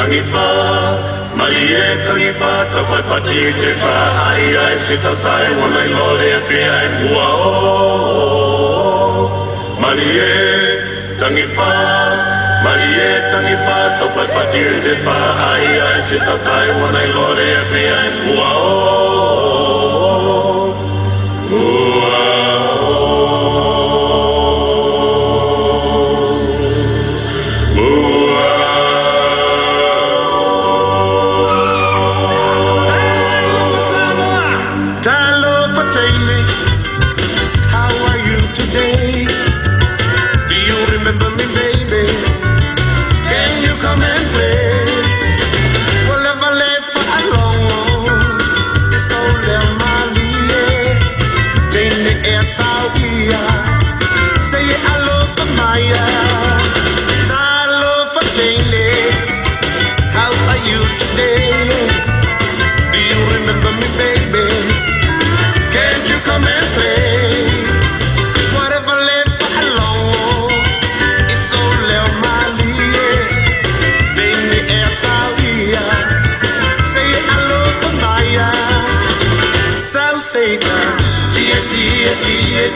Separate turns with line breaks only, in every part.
tangifa Marie tangifa ta fai fati te fa ai se ta tai wana I lole a fi ai mua o Marie tangifa ta fai fati te fa ai se ta tai wana I lole a fi ai mua o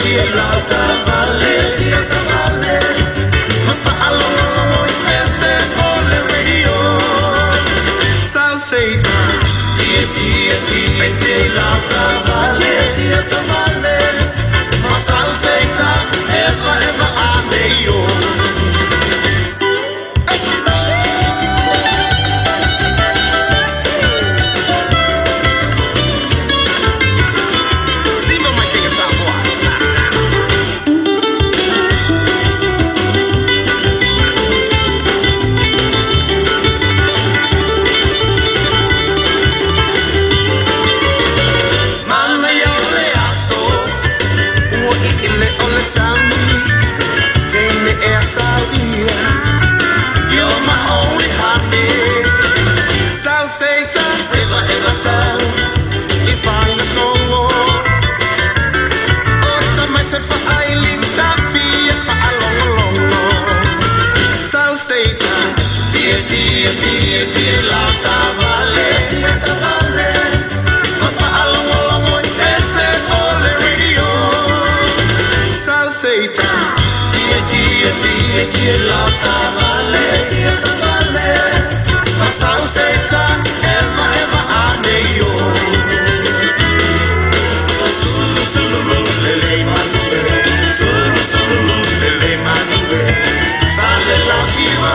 Tia lauta vale, mafa'alo ese ole radio. South Satan, tia lauta vale, ma South Satan ever ameyo. You're my only honey. South Satan, ever town. If I'm the tongo, oh, to myself, I live happy for a long. South Satan, tia, lauta vale. Ma fa a long, ese ole radio. South Satan. Tia lauta vale, ma South Satan ever aneyo. Sulu lele manube, sulu lele manube. Sale la siva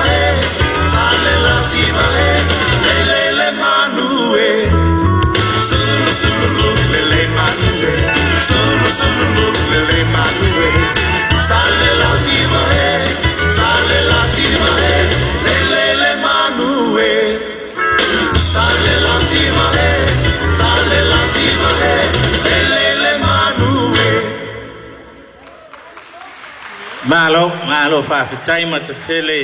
lele manube. Sulu lele manube, sulu lele manube. Sale la siva lele manue. Sale la siva lele manue.
Malo fa time at fele